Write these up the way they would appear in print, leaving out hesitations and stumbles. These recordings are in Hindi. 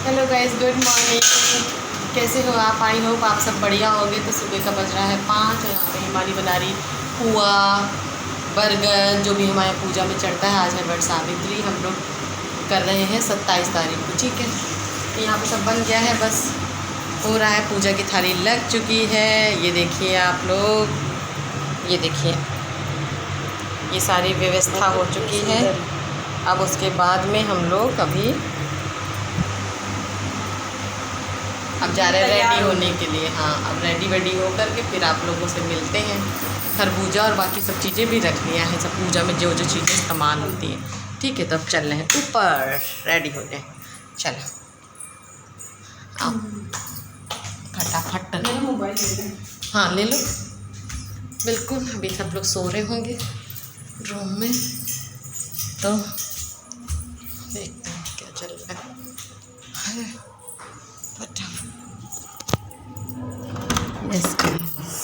Hello guys, good morning. कैसे हो आप? आई होप आप सब बढ़िया होंगे। तो सुबह का बज रहा है 5 और यहाँ पे हिमानी बना रही पुआ बर्गर, जो भी हमारे पूजा में चढ़ता है। आज है वट सावित्री, हम लोग कर रहे हैं 27 तारीख को, ठीक है। तो यहाँ पे सब बन गया है, बस हो रहा है। पूजा की थाली लग चुकी है, ये देखिए आप लोग, ये देखिए, ये सारी व्यवस्था हो चुकी है। अब उसके बाद में हम लोग अब जा रहे हैं रेडी होने के लिए। हाँ, अब रेडी वेडी हो करके फिर आप लोगों से मिलते हैं। खरबूजा और बाकी सब चीज़ें भी रख लिया है, सब पूजा में जो जो चीज़ें इस्तेमाल होती हैं, ठीक है। तब चल रहे हैं ऊपर रेडी होने। चलो आओ फटाफट। हाँ ले लो, बिल्कुल। अभी सब लोग सो रहे होंगे रूम में, तो देखते हैं क्या चल रहा है। Yes, guys.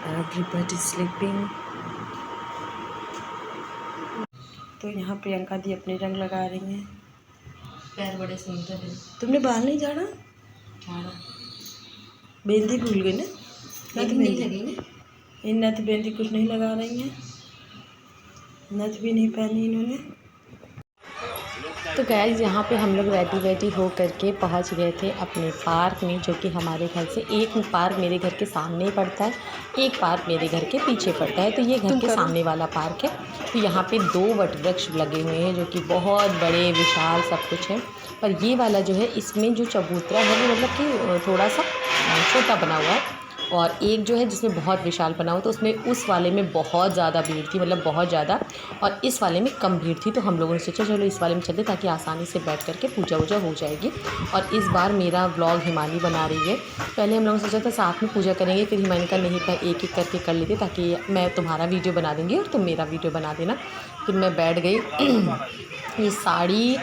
Everybody sleeping. तो यहाँ प्रियंका दी अपने रंग लगा रही हैं। पैर बड़े सुंदर है। तुमने बाल नहीं झाड़ा? झाड़ा। मेहंदी भूल गई ना? नथ नहीं लगी ना? इन नथ मेहंदी कुछ नहीं लगा रही हैं, नथ भी नहीं पहनी इन्होंने। तो गाइस, यहाँ पे हम लोग रेडी हो करके पहुँच गए थे अपने पार्क में, जो कि हमारे घर से एक पार्क मेरे घर के सामने ही पड़ता है, एक पार्क मेरे घर के पीछे पड़ता है। तो ये घर के सामने वाला पार्क है। तो यहाँ पे 2 वटवृक्ष लगे हुए हैं, जो कि बहुत बड़े विशाल सब कुछ है। पर ये वाला जो है, इसमें जो चबूतरा है वो मतलब कि थोड़ा सा छोटा बना हुआ है, और एक जो है जिसमें बहुत विशाल बना हुआ, तो उसमें उस वाले में बहुत ज़्यादा भीड़ थी, मतलब बहुत ज़्यादा, और इस वाले में कम भीड़ थी। तो हम लोगों ने सोचा चलो इस वाले में चलते, ताकि आसानी से बैठ करके पूजा वूजा हो जाएगी। और इस बार मेरा व्लॉग हिमानी बना रही है। पहले हम लोगों ने सोचा था साथ में पूजा करेंगे, फिर हिमानी का नहीं था, एक एक करके कर लेते, ताकि मैं तुम्हारा वीडियो बना दूँगी और तुम मेरा वीडियो बना देना। फिर मैं बैठ गई। ये साड़ी,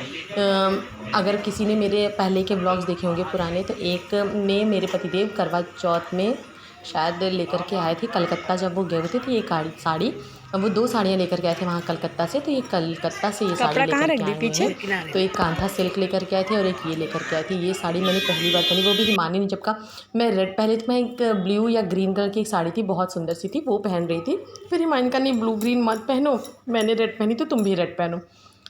अगर किसी ने मेरे पहले के व्लॉग्स देखे होंगे पुराने, तो एक में मेरे पतिदेव करवा चौथ में शायद लेकर के आए थे कलकत्ता। जब वो गए हुए थे, तो ये साड़ी, वो 2 साड़ियाँ लेकर के आए थे वहाँ कलकत्ता से। तो ये कलकत्ता से ये साड़ी लेकर के आए पीछे। तो एक कांथा सिल्क लेकर के आए थे और एक ये लेकर के आए थे। ये साड़ी मैंने पहली बार पहनी, वो भी हिमानी ने जब का मैं रेड, पहले तो मैं एक ब्लू या ग्रीन कलर की एक साड़ी थी, बहुत सुंदर सी थी, वो पहन रही थी। फिर हिमानी का नहीं, ब्लू ग्रीन मत पहनो, मैंने रेड पहनी तो तुम भी रेड पहनो,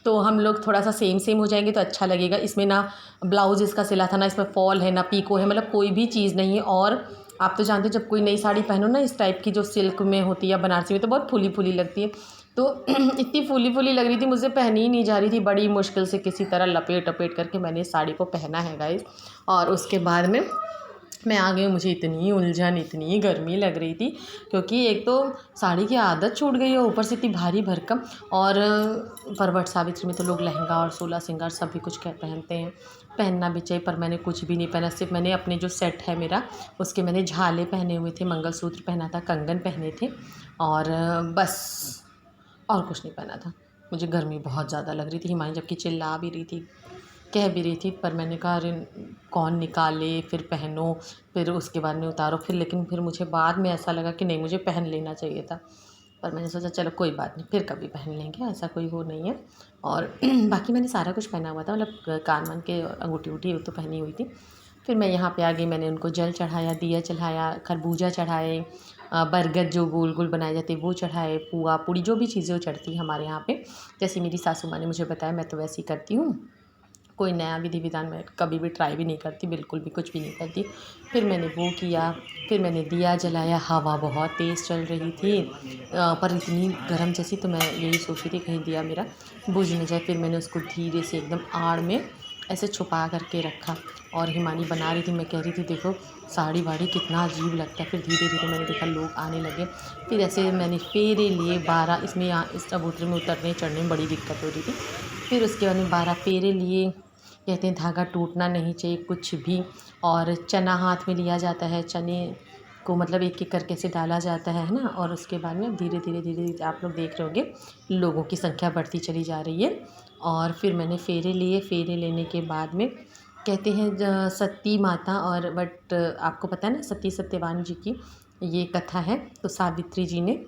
तो हम लोग थोड़ा सा सेम हो जाएंगे तो अच्छा लगेगा। इसमें ना ब्लाउज़ इसका सिला था, ना इसमें फॉल है, ना पीको है, मतलब कोई भी चीज़ नहीं है। और आप तो जानते हो, जब कोई नई साड़ी पहनो ना इस टाइप की, जो सिल्क में होती है या बनारसी में, तो बहुत फूली फूली लगती है। तो इतनी फूली फूली लग रही थी, मुझसे पहनी ही नहीं जा रही थी। बड़ी मुश्किल से किसी तरह लपेट करके मैंने इस साड़ी को पहना है गाइस। और उसके बाद में मैं आ गई। मुझे इतनी उलझन, इतनी गर्मी लग रही थी, क्योंकि एक तो साड़ी की आदत छूट गई है, ऊपर से इतनी भारी भरकम। और वट सावित्री में तो लोग लहंगा और 16 श्रृंगार सभी कुछ पहनते हैं, पहनना भी चाहिए। पर मैंने कुछ भी नहीं पहना, सिर्फ मैंने अपने जो सेट है मेरा, उसके मैंने झाले पहने हुए थे, मंगलसूत्र पहना था, कंगन पहने थे, और बस और कुछ नहीं पहना था। मुझे गर्मी बहुत ज़्यादा लग रही थी। हिमानी जबकि चिल्ला भी रही थी, कह भी रही थी, पर मैंने कहा अरे कौन निकाले, फिर पहनो, फिर उसके बाद में उतारो, लेकिन फिर मुझे बाद में ऐसा लगा कि नहीं, मुझे पहन लेना चाहिए था। पर मैंने सोचा चलो कोई बात नहीं, फिर कभी पहन लेंगे, ऐसा कोई वो नहीं है। और बाकी मैंने सारा कुछ पहना हुआ था, मतलब कान वान के अंगूठी उठी तो पहनी हुई थी। फिर मैं यहाँ पे आ गई, मैंने उनको जल चढ़ाया, दिया चढ़ाया, खरबूजा चढ़ाए, बरगद जो गोल गोल बनाए जाते हैं वो चढ़ाए, पुआ पूड़ी जो भी चीज़ें वो चढ़ती हैं हमारे यहाँ पे, जैसे मेरी सासू माँ ने मुझे बताया, मैं तो वैसे ही करती हूँ। कोई नया विधि विधान मैं कभी भी ट्राई भी नहीं करती, बिल्कुल भी कुछ भी नहीं करती। फिर मैंने वो किया, फिर मैंने दिया जलाया। हवा बहुत तेज़ चल रही थी, पर इतनी गर्म जैसी, तो मैं यही सोच रही थी कहीं दिया मेरा बुझ न जाए। फिर मैंने उसको धीरे से एकदम आड़ में ऐसे छुपा करके रखा, और हिमानी बना रही थी, मैं कह रही थी देखो साड़ी वाड़ी कितना अजीब लगता है। फिर धीरे धीरे मैंने देखा लोग आने लगे। फिर ऐसे मैंने फेरे लिए 12, इसमें यहाँ इस चबूतरे में उतरने चढ़ने में बड़ी दिक्कत हो रही थी। फिर उसके बाद में 12 फेरे लिए। कहते हैं धागा टूटना नहीं चाहिए कुछ भी। और चना हाथ में लिया जाता है, चने को मतलब एक एक करके से डाला जाता है ना। और उसके बाद में धीरे धीरे आप लोग देख रहे होंगे लोगों की संख्या बढ़ती चली जा रही है। और फिर मैंने फेरे लिए, फेरे लेने के बाद में कहते हैं सती माता, और बट आपको पता है ना सती सत्यवान जी की ये कथा है। तो सावित्री जी ने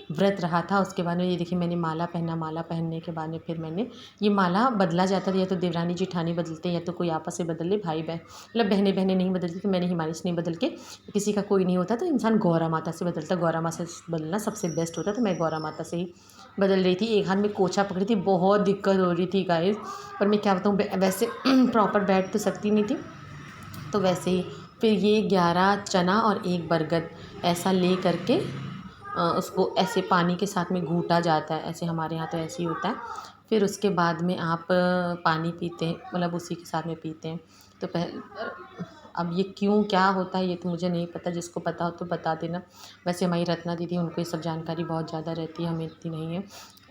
व्रत रहा था। उसके बाद में ये देखिए मैंने माला पहना, माला पहनने के बाद में फिर मैंने ये माला बदला जाता था, या तो देवरानी जेठानी बदलते या तो कोई आपस में बदल ले, भाई बहन मतलब बहनें नहीं बदलती। तो मैंने हिमानी से नहीं बदल के, किसी का कोई नहीं होता तो इंसान गौरा माता से बदलता, गौरा माता से बदलना सबसे बेस्ट होता। तो मैं गौरा माता से ही बदल रही थी। एक हाथ में कोचा पकड़ी थी, बहुत दिक्कत हो रही थी गाइस। पर मैं क्या बताऊँ, वैसे प्रॉपर बैठ तो सकती नहीं थी, तो वैसे ही फिर ये 11 चना और 1 बरगद ऐसा ले करके उसको ऐसे पानी के साथ में घूटा जाता है, ऐसे हमारे यहाँ तो ऐसे ही होता है। फिर उसके बाद में आप पानी पीते हैं, मतलब उसी के साथ में पीते हैं। तो अब ये क्यों क्या होता है ये तो मुझे नहीं पता, जिसको पता हो तो बता देना। वैसे हमारी रत्ना दीदी, उनको ये सब जानकारी बहुत ज़्यादा रहती है, हमें इतनी नहीं है।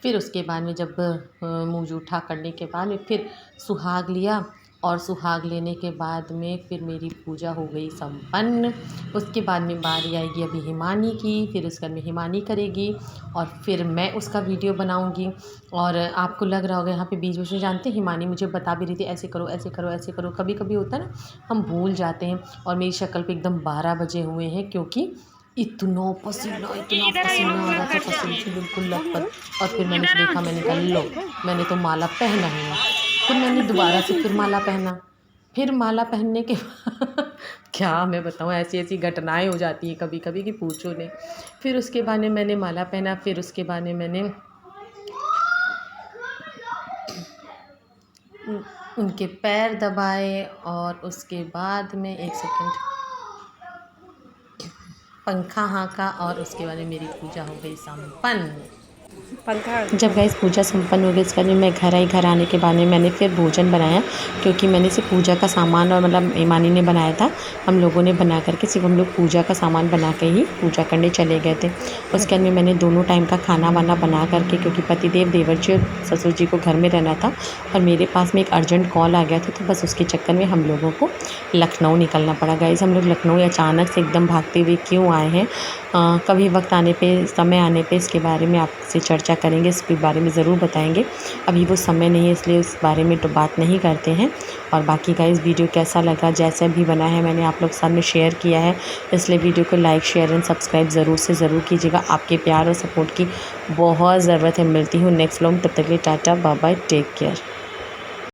फिर उसके बाद में जब मुँह जूठा करने के बाद में फिर सुहाग लिया, और सुहाग लेने के बाद में फिर मेरी पूजा हो गई संपन्न। उसके बाद में बारी आएगी अभी हिमानी की, फिर उसके बाद में हिमानी करेगी और फिर मैं उसका वीडियो बनाऊंगी। और आपको लग रहा होगा यहाँ पे बीच बीच में, जानते हैं हिमानी मुझे बता भी रही थी ऐसे करो ऐसे करो ऐसे करो। कभी कभी होता है ना, हम भूल जाते हैं। और मेरी शक्ल पे एकदम 12 बजे हुए हैं, क्योंकि इतना पसीना आ रहा था, पसीने से बिल्कुल लथपथ। और फिर मैंने देखा, मैंने कहा लो, मैंने तो माला पहना ही है। फिर मैंने दोबारा से फिर माला पहना। फिर माला पहनने के क्या मैं बताऊँ, ऐसी ऐसी घटनाएं हो जाती हैं कभी कभी कि पूछो नहीं। फिर उसके बाद में मैंने माला पहना, फिर उसके बाद में मैंने उनके पैर दबाए, और उसके बाद में 1 सेकंड पंखा हाँका, और उसके बाद में मेरी पूजा हो गई संपन्न। जब गैस पूजा संपन्न हो गई, इसके बाद मैं घर आने के बाद में मैंने फिर भोजन बनाया, क्योंकि मैंने सिर्फ पूजा का सामान और मतलब ईमानी ने बनाया था, हम लोगों ने बना करके सिर्फ हम लोग पूजा का सामान बना के ही पूजा करने चले गए थे। उसके बाद में मैंने दोनों टाइम का खाना वाना बना करके, क्योंकि पतिदेव, देवर जी और ससुर जी को घर में रहना था, और मेरे पास में एक अर्जेंट कॉल आ गया था, तो बस उसके चक्कर में हम लोगों को लखनऊ निकलना पड़ा। गाइस हम लोग लखनऊ अचानक से एकदम भागते हुए क्यों आए हैं, कभी वक्त आने पे, समय आने पे इसके बारे में आपसे चर्चा करेंगे, इसके बारे में ज़रूर बताएंगे। अभी वो समय नहीं है, इसलिए उस बारे में तो बात नहीं करते हैं। और बाकी गाइस वीडियो कैसा लगा, जैसा भी बना है मैंने आप लोग के सामने शेयर किया है, इसलिए वीडियो को लाइक शेयर एंड सब्सक्राइब ज़रूर से ज़रूर कीजिएगा। आपके प्यार और सपोर्ट की बहुत ज़रूरत है। मिलती हूँ नेक्स्ट व्लॉग, तब तक के लिए tata bye bye, take care.